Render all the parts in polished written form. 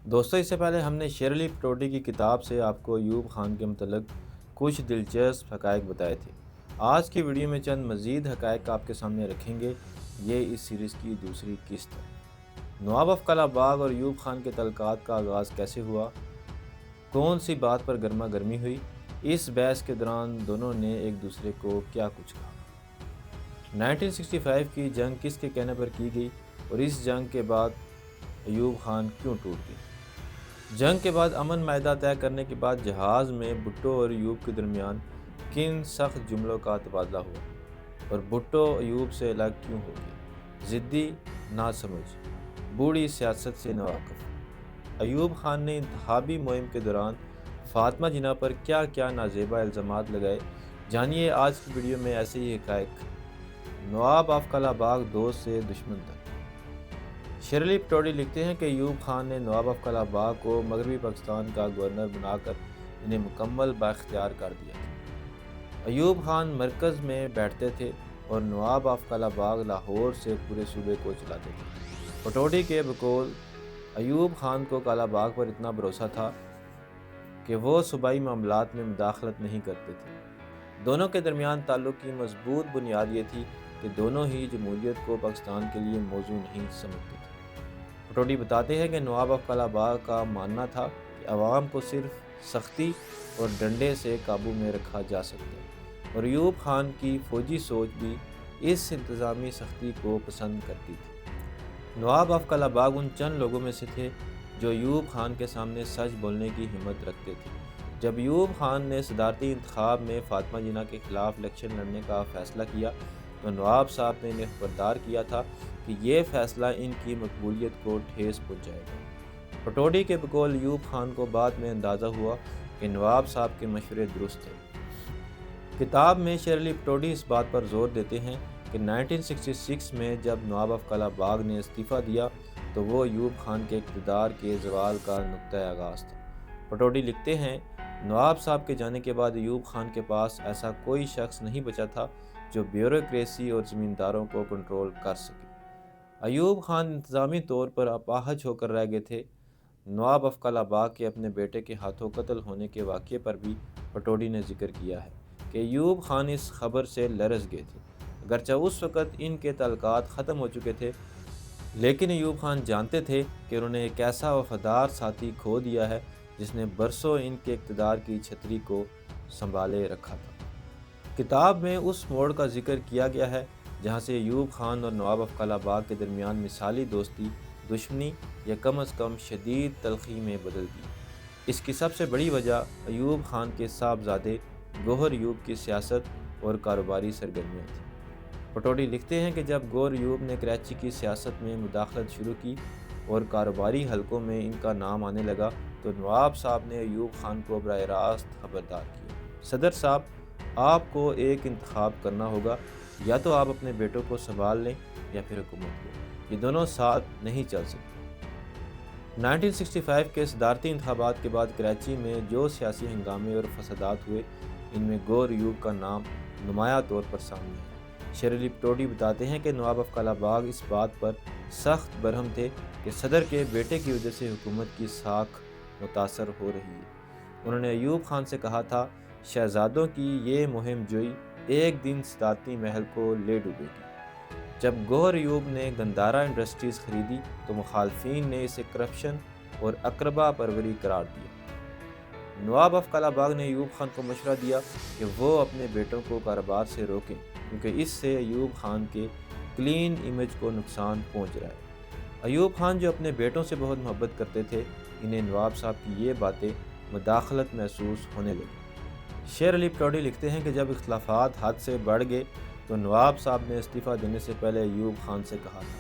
دوستوں، اس سے پہلے ہم نے شیر علی پٹوٹی کی کتاب سے آپ کو ایوب خان کے متعلق کچھ دلچسپ حقائق بتائے تھے۔ آج کی ویڈیو میں چند مزید حقائق آپ کے سامنے رکھیں گے۔ یہ اس سیریز کی دوسری قسط ہے۔ نواب آف قلعہ باغ اور ایوب خان کے تعلقات کا آغاز کیسے ہوا؟ کون سی بات پر گرما گرمی ہوئی؟ اس بحث کے دوران دونوں نے ایک دوسرے کو کیا کچھ کہا؟ 1965 کی جنگ کس کے کہنے پر کی گئی اور اس جنگ کے بعد ایوب خان کیوں ٹوٹ گئے؟ جنگ کے بعد امن معاہدہ طے کرنے کے بعد جہاز میں بھٹو اور ایوب کے درمیان کن سخت جملوں کا تبادلہ ہوا اور بھٹو ایوب سے الگ کیوں ہو گئے؟ ضدی، ناسمجھ، بوڑھی سیاست سے ناواقف۔ ایوب خان نے انتخابی مہم کے دوران فاطمہ جناح پر کیا کیا نازیبا الزامات لگائے؟ جانیے آج کی ویڈیو میں ایسے ہی حقائق۔ نواب آف قلعہ باغ دوست سے دشمن تک۔ شیر علی پٹوٹی لکھتے ہیں کہ ایوب خان نے نواب آف قلعہ باغ کو مغربی پاکستان کا گورنر بنا کر انہیں مکمل بااختیار کر دیا تھا۔ ایوب خان مرکز میں بیٹھتے تھے اور نواب آف قلعہ باغ لاہور سے پورے صوبے کو چلاتے تھے۔ پٹوٹی کے بقول ایوب خان کو قلعہ باغ پر اتنا بھروسہ تھا کہ وہ صوبائی معاملات میں مداخلت نہیں کرتے تھے۔ دونوں کے درمیان تعلق کی مضبوط بنیاد یہ تھی کہ دونوں ہی جمہوریت کو پاکستان کے لیے موزوں نہیں سمجھتے تھے۔ پٹوٹی بتاتے ہیں کہ نواب آف قلعہ باغ کا ماننا تھا کہ عوام کو صرف سختی اور ڈنڈے سے قابو میں رکھا جا سکتا ہے، اور ایوب خان کی فوجی سوچ بھی اس انتظامی سختی کو پسند کرتی تھی۔ نواب آف قلعہ باغ ان چند لوگوں میں سے تھے جو ایوب خان کے سامنے سچ بولنے کی ہمت رکھتے تھے۔ جب ایوب خان نے صدارتی انتخاب میں فاطمہ جناح کے خلاف الیکشن لڑنے کا فیصلہ کیا تو نواب صاحب نے انہیں خبردار کیا تھا کہ یہ فیصلہ ان کی مقبولیت کو ٹھیس پہنچائے گا۔ پٹوٹی کے بقول ایوب خان کو بعد میں اندازہ ہوا کہ نواب صاحب کے مشورے درست تھے۔ کتاب میں شیر علی پٹوٹی اس بات پر زور دیتے ہیں کہ 1966 میں جب نواب آف قلعہ باغ نے استعفیٰ دیا تو وہ ایوب خان کے اقتدار کے زوال کا نقطۂ آغاز تھا۔ پٹوٹی لکھتے ہیں، نواب صاحب کے جانے کے بعد ایوب خان کے پاس ایسا کوئی شخص نہیں بچا تھا جو بیوروکریسی اور زمینداروں کو کنٹرول کر سکے۔ ایوب خان انتظامی طور پر اپاہج ہو کر رہ گئے تھے۔ نواب آف قلعہ باغ کے اپنے بیٹے کے ہاتھوں قتل ہونے کے واقعے پر بھی پٹوٹی نے ذکر کیا ہے کہ ایوب خان اس خبر سے لرز گئے تھے۔ اگرچہ اس وقت ان کے تعلقات ختم ہو چکے تھے، لیکن ایوب خان جانتے تھے کہ انہوں نے ایک ایسا وفادار ساتھی کھو دیا ہے جس نے برسوں ان کے اقتدار کی چھتری کو سنبھالے رکھا تھا۔ کتاب میں اس موڑ کا ذکر کیا گیا ہے جہاں سے ایوب خان اور نواب آف قلعہ باغ کے درمیان مثالی دوستی دشمنی یا کم از کم شدید تلخی میں بدل گئی۔ اس کی سب سے بڑی وجہ ایوب خان کے صاحبزادے گوہر ایوب کی سیاست اور کاروباری سرگرمیاں تھیں۔ پٹوٹی لکھتے ہیں کہ جب گوہر ایوب نے کراچی کی سیاست میں مداخلت شروع کی اور کاروباری حلقوں میں ان کا نام آنے لگا تو نواب صاحب نے ایوب خان کو براہ راست خبردار کیا، صدر صاحب، آپ کو ایک انتخاب کرنا ہوگا، یا تو آپ اپنے بیٹوں کو سنبھال لیں یا پھر حکومت کو، یہ دونوں ساتھ نہیں چل سکتے۔ 1965 کے صدارتی انتخابات کے بعد کراچی میں جو سیاسی ہنگامے اور فسادات ہوئے، ان میں گوہر ایوب کا نام نمایاں طور پر سامنے ہے۔ شیر علی پٹوٹی بتاتے ہیں کہ نواب آف قلعہ باغ اس بات پر سخت برہم تھے کہ صدر کے بیٹے کی وجہ سے حکومت کی ساکھ متاثر ہو رہی ہے۔ انہوں نے ایوب خان سے کہا تھا، شہزادوں کی یہ مہم جوئی ایک دن صدارتی محل کو لے ڈوبے گی۔ جب گوہر ایوب نے گندارا انڈسٹریز خریدی تو مخالفین نے اسے کرپشن اور اقربا پروری قرار دیا۔ نواب آف قلعہ باغ نے ایوب خان کو مشورہ دیا کہ وہ اپنے بیٹوں کو کاروبار سے روکیں کیونکہ اس سے ایوب خان کے کلین امیج کو نقصان پہنچ رہا ہے۔ ایوب خان جو اپنے بیٹوں سے بہت محبت کرتے تھے، انہیں نواب صاحب کی یہ باتیں مداخلت محسوس ہونے لگی۔ شیر علی پٹوٹی لکھتے ہیں کہ جب اختلافات حد سے بڑھ گئے تو نواب صاحب نے استعفیٰ دینے سے پہلے ایوب خان سے کہا تھا،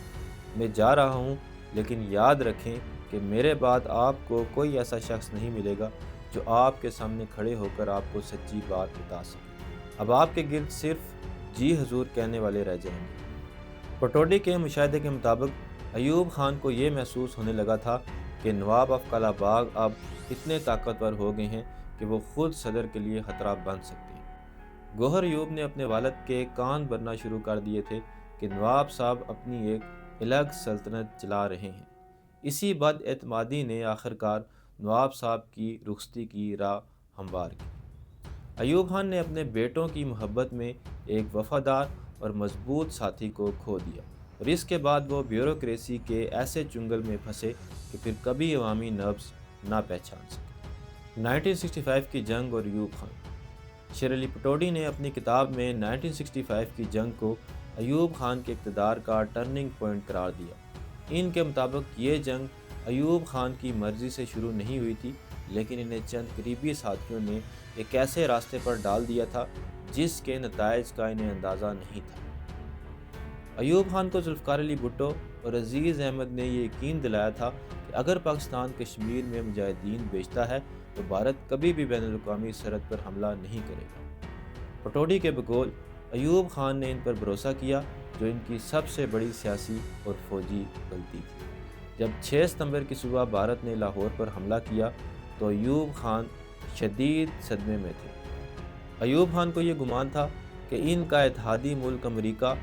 میں جا رہا ہوں، لیکن یاد رکھیں کہ میرے بعد آپ کو کوئی ایسا شخص نہیں ملے گا جو آپ کے سامنے کھڑے ہو کر آپ کو سچی بات بتا سکے۔ اب آپ کے گرد صرف جی حضور کہنے والے رہ جائیں گے۔ پٹوٹی کے مشاہدے کے مطابق ایوب خان کو یہ محسوس ہونے لگا تھا کہ نواب آف قلعہ باغ اب اتنے طاقتور ہو گئے ہیں کہ وہ خود صدر کے لیے خطرہ بن سکتے ہیں۔ گوہر ایوب نے اپنے والد کے کان بھرنا شروع کر دیے تھے کہ نواب صاحب اپنی ایک الگ سلطنت چلا رہے ہیں۔ اسی بد اعتمادی نے آخرکار نواب صاحب کی رخصتی کی راہ ہموار کی۔ ایوب خان نے اپنے بیٹوں کی محبت میں ایک وفادار اور مضبوط ساتھی کو کھو دیا، اور اس کے بعد وہ بیوروکریسی کے ایسے چنگل میں پھنسے کہ پھر کبھی عوامی نبض نہ پہچان سکے۔ 1965 کی جنگ اور ایوب خان۔ شیر علی پٹوڈی نے اپنی کتاب میں 1965 کی جنگ کو ایوب خان کے اقتدار کا ٹرننگ پوائنٹ قرار دیا۔ ان کے مطابق یہ جنگ ایوب خان کی مرضی سے شروع نہیں ہوئی تھی، لیکن انہیں چند قریبی ساتھیوں نے ایک ایسے راستے پر ڈال دیا تھا جس کے نتائج کا انہیں اندازہ نہیں تھا۔ ایوب خان کو ذوالفقار علی بھٹو اور عزیز احمد نے یہ یقین دلایا تھا کہ اگر پاکستان کشمیر میں مجاہدین بھیجتا ہے تو بھارت کبھی بھی بین الاقوامی سرحد پر حملہ نہیں کرے گا۔ پٹوڈی کے بقول ایوب خان نے ان پر بھروسہ کیا، جو ان کی سب سے بڑی سیاسی اور فوجی غلطی تھی۔ جب 6 ستمبر کی صبح بھارت نے لاہور پر حملہ کیا تو ایوب خان شدید صدمے میں تھے۔ ایوب خان کو یہ گمان تھا کہ ان کا اتحادی ملک امریکہ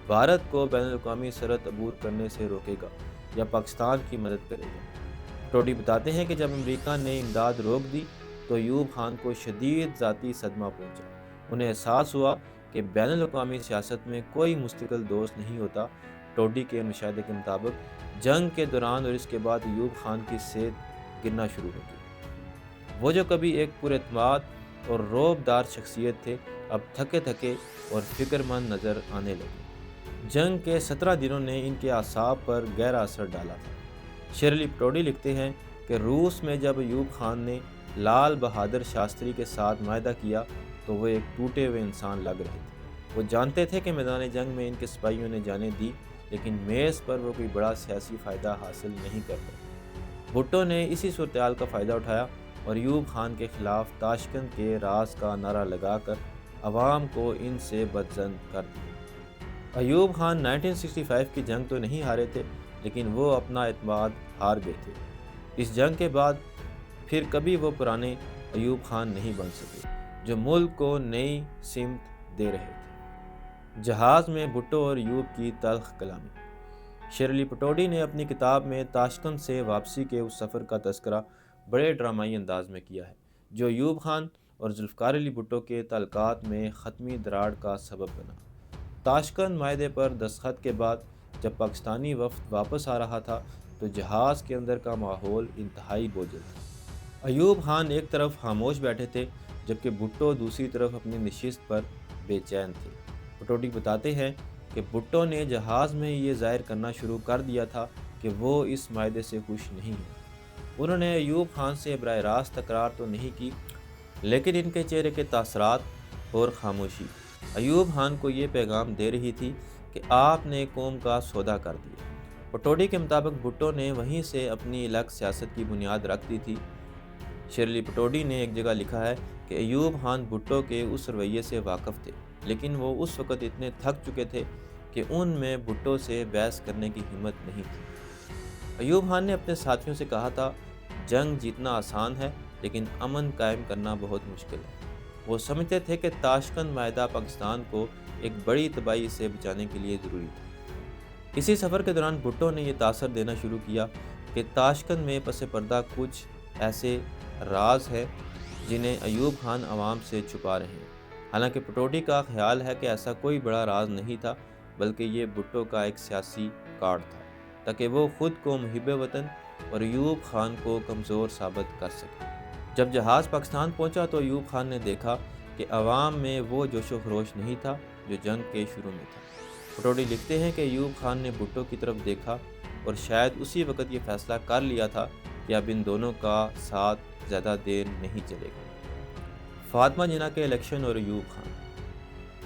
بھارت کو بین الاقوامی سرحد عبور کرنے سے روکے گا یا پاکستان کی مدد کرے گا۔ ٹوڈی بتاتے ہیں کہ جب امریکہ نے امداد روک دی تو ایوب خان کو شدید ذاتی صدمہ پہنچا۔ انہیں احساس ہوا کہ بین الاقوامی سیاست میں کوئی مستقل دوست نہیں ہوتا۔ ٹوڈی کے مشاہدے کے مطابق جنگ کے دوران اور اس کے بعد ایوب خان کی صحت گرنا شروع ہو گئی۔ وہ جو کبھی ایک پر اعتماد اور رعب دار شخصیت تھے، اب تھکے تھکے اور فکر مند نظر آنے لگے۔ جنگ کے 17 دنوں نے ان کے اعصاب پر گہرا اثر ڈالا تھا۔ شیر علی پٹوڈی لکھتے ہیں کہ روس میں جب ایوب خان نے لال بہادر شاستری کے ساتھ معاہدہ کیا تو وہ ایک ٹوٹے ہوئے انسان لگ رہے تھے۔ وہ جانتے تھے کہ میدان جنگ میں ان کے سپاہیوں نے جانیں دی، لیکن میز پر وہ کوئی بڑا سیاسی فائدہ حاصل نہیں کر پائے۔ بھٹو نے اسی صورتحال کا فائدہ اٹھایا اور ایوب خان کے خلاف تاشقند کے راز کا نعرہ لگا کر عوام کو ان سے بدظن کر دیا۔ ایوب خان 1965 کی جنگ تو نہیں ہارے تھے، لیکن وہ اپنا اعتماد ہار گئے تھے۔ اس جنگ کے بعد پھر کبھی وہ پرانے ایوب خان نہیں بن سکے جو ملک کو نئی سمت دے رہے تھے۔ جہاز میں بھٹو اور ایوب کی تلخ کلامی۔ شیر علی پٹوڈی نے اپنی کتاب میں تاشقند سے واپسی کے اس سفر کا تذکرہ بڑے ڈرامائی انداز میں کیا ہے، جو ایوب خان اور ذوالفقار علی بھٹو کے تعلقات میں حتمی دراڑ کا سبب بنا۔ تاشقند معاہدے پر دستخط کے بعد جب پاکستانی وفد واپس آ رہا تھا تو جہاز کے اندر کا ماحول انتہائی بوجھل تھا۔ ایوب خان ایک طرف خاموش بیٹھے تھے جبکہ بھٹو دوسری طرف اپنی نشست پر بے چین تھے۔ پٹوڈی بتاتے ہیں کہ بھٹو نے جہاز میں یہ ظاہر کرنا شروع کر دیا تھا کہ وہ اس معاہدے سے خوش نہیں ہیں۔ انہوں نے ایوب خان سے براہ راست تکرار تو نہیں کی، لیکن ان کے چہرے کے تاثرات اور خاموشی ایوب خان کو یہ پیغام دے رہی تھی کہ آپ نے قوم کا سودا کر دیا۔ پٹوڈی کے مطابق بھٹو نے وہیں سے اپنی الگ سیاست کی بنیاد رکھ دی تھی۔ شیر علی پٹوڈی نے ایک جگہ لکھا ہے کہ ایوب خان بھٹو کے اس رویے سے واقف تھے، لیکن وہ اس وقت اتنے تھک چکے تھے کہ ان میں بھٹو سے بحث کرنے کی ہمت نہیں تھی۔ ایوب خان نے اپنے ساتھیوں سے کہا تھا، جنگ جیتنا آسان ہے لیکن امن قائم کرنا بہت مشکل ہے۔ وہ سمجھتے تھے کہ تاشقند معاہدہ پاکستان کو ایک بڑی تباہی سے بچانے کے لیے ضروری تھا۔ اسی سفر کے دوران بھٹو نے یہ تاثر دینا شروع کیا کہ تاشقند میں پس پردہ کچھ ایسے راز ہیں جنہیں ایوب خان عوام سے چھپا رہے ہیں۔ حالانکہ پٹوڈی کا خیال ہے کہ ایسا کوئی بڑا راز نہیں تھا، بلکہ یہ بھٹو کا ایک سیاسی کارڈ تھا تاکہ وہ خود کو محب وطن اور ایوب خان کو کمزور ثابت کر سکے۔ جب جہاز پاکستان پہنچا تو ایوب خان نے دیکھا کہ عوام میں وہ جوش و خروش نہیں تھا جو جنگ کے شروع میں تھا۔ پٹوڈی لکھتے ہیں کہ ایوب خان نے بھٹو کی طرف دیکھا اور شاید اسی وقت یہ فیصلہ کر لیا تھا کہ اب ان دونوں کا ساتھ زیادہ دیر نہیں چلے گا۔ فاطمہ جناح کے الیکشن اور ایوب خان۔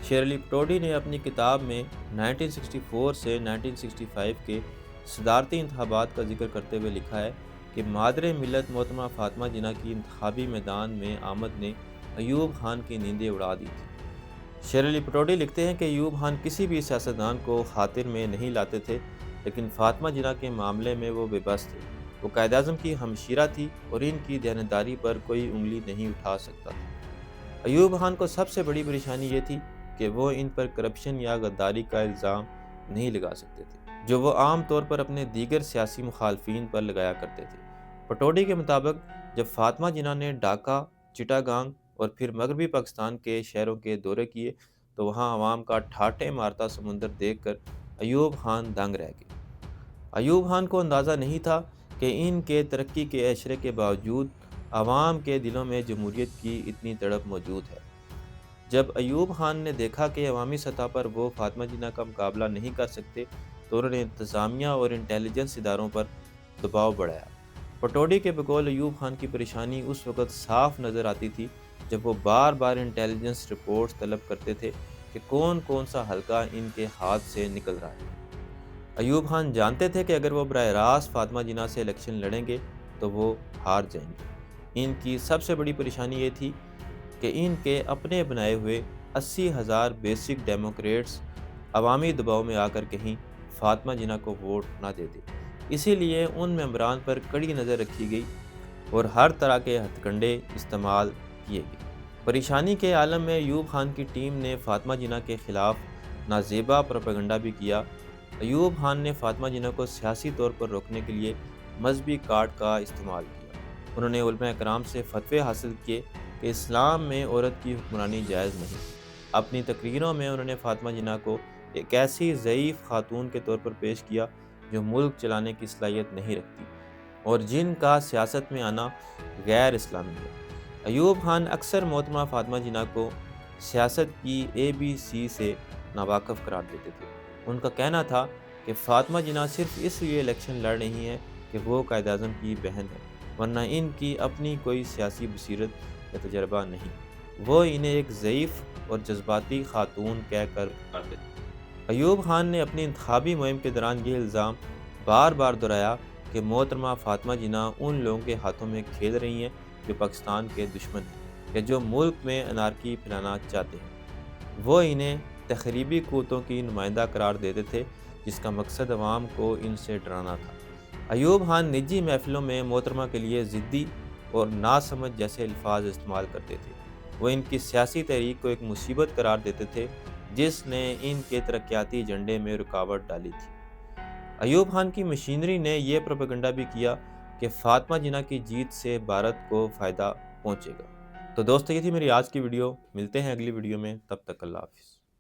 شیر علی پٹوڈی نے اپنی کتاب میں 1964 سے 1965 کے صدارتی انتخابات کا ذکر کرتے ہوئے لکھا ہے کہ مادر ملت محترمہ فاطمہ جناح کی انتخابی میدان میں آمد نے ایوب خان کی نیندیں اڑا دی تھی۔ شیر علی پٹوڈی لکھتے ہیں کہ ایوب خان کسی بھی سیاستدان کو خاطر میں نہیں لاتے تھے، لیکن فاطمہ جناح کے معاملے میں وہ بے بس تھے۔ وہ قائد اعظم کی ہمشیرہ تھی اور ان کی دیانتداری پر کوئی انگلی نہیں اٹھا سکتا تھا۔ ایوب خان کو سب سے بڑی پریشانی یہ تھی کہ وہ ان پر کرپشن یا غداری کا الزام نہیں لگا سکتے تھے۔ جو وہ عام طور پر اپنے دیگر سیاسی مخالفین پر لگایا کرتے تھے۔ پٹوڈی کے مطابق جب فاطمہ جناح نے ڈھاکہ، چٹاگانگ اور پھر مغربی پاکستان کے شہروں کے دورے کیے تو وہاں عوام کا ٹھاٹھے مارتا سمندر دیکھ کر ایوب خان دنگ رہ گئے۔ ایوب خان کو اندازہ نہیں تھا کہ ان کے ترقی کے اشرے کے باوجود عوام کے دلوں میں جمہوریت کی اتنی تڑپ موجود ہے۔ جب ایوب خان نے دیکھا کہ عوامی سطح پر وہ فاطمہ جناح کا مقابلہ نہیں کر سکتے تو انہوں نے انتظامیہ اور انٹیلیجنس اداروں پر دباؤ بڑھایا۔ پٹوڈی کے بقول ایوب خان کی پریشانی اس وقت صاف نظر آتی تھی جب وہ بار بار انٹیلیجنس رپورٹس طلب کرتے تھے کہ کون کون سا حلقہ ان کے ہاتھ سے نکل رہا ہے۔ ایوب خان جانتے تھے کہ اگر وہ براہ راست فاطمہ جناح سے الیکشن لڑیں گے تو وہ ہار جائیں گے۔ ان کی سب سے بڑی پریشانی یہ تھی کہ ان کے اپنے بنائے ہوئے 80,000 بیسک ڈیموکریٹس عوامی دباؤ میں آ کر کہیں فاطمہ جناح کو ووٹ نہ دے دیں۔ اسی لیے ان ممبران پر کڑی نظر رکھی گئی اور ہر طرح کے ہتھ کنڈے استعمال کیے گئے۔ پریشانی کے عالم میں ایوب خان کی ٹیم نے فاطمہ جناح کے خلاف نازیبا پروپیگنڈا بھی کیا۔ ایوب خان نے فاطمہ جناح کو سیاسی طور پر روکنے کے لیے مذہبی کارڈ کا استعمال کیا۔ انہوں نے علماء کرام سے فتوے حاصل کیے کہ اسلام میں عورت کی حکمرانی جائز نہیں۔ اپنی تقریروں میں انہوں نے فاطمہ جناح کو ایک ایسی ضعیف خاتون کے طور پر پیش کیا جو ملک چلانے کی صلاحیت نہیں رکھتی اور جن کا سیاست میں آنا غیر اسلامی ہے۔ ایوب خان اکثر محترمہ فاطمہ جناح کو سیاست کی ABC سے ناواقف قرار دیتے تھے۔ ان کا کہنا تھا کہ فاطمہ جناح صرف اس لیے الیکشن لڑ رہی ہیں کہ وہ قائد اعظم کی بہن ہے، ورنہ ان کی اپنی کوئی سیاسی بصیرت یا تجربہ نہیں۔ وہ انہیں ایک ضعیف اور جذباتی خاتون کہہ کر پکارتے تھے۔ ایوب خان نے اپنی انتخابی مہم کے دوران یہ الزام بار بار دہرایا کہ محترمہ فاطمہ جناح ان لوگوں کے ہاتھوں میں کھیل رہی ہیں جو پاکستان کے دشمن ہیں یا جو ملک میں انارکی پھیلانا چاہتے ہیں۔ وہ انہیں تخریبی قوتوں کی نمائندہ قرار دیتے تھے جس کا مقصد عوام کو ان سے ڈرانا تھا۔ ایوب خان نجی محفلوں میں محترمہ کے لیے ضدی اور ناسمجھ جیسے الفاظ استعمال کرتے تھے۔ وہ ان کی سیاسی تحریک کو ایک مصیبت قرار دیتے تھے جس نے ان کے ترقیاتی ایجنڈے میں رکاوٹ ڈالی تھی۔ ایوب خان کی مشینری نے یہ پروپیگنڈا بھی کیا کہ فاطمہ جناح کی جیت سے بھارت کو فائدہ پہنچے گا۔ تو دوستو یہ تھی میری آج کی ویڈیو، ملتے ہیں اگلی ویڈیو میں، تب تک اللہ حافظ۔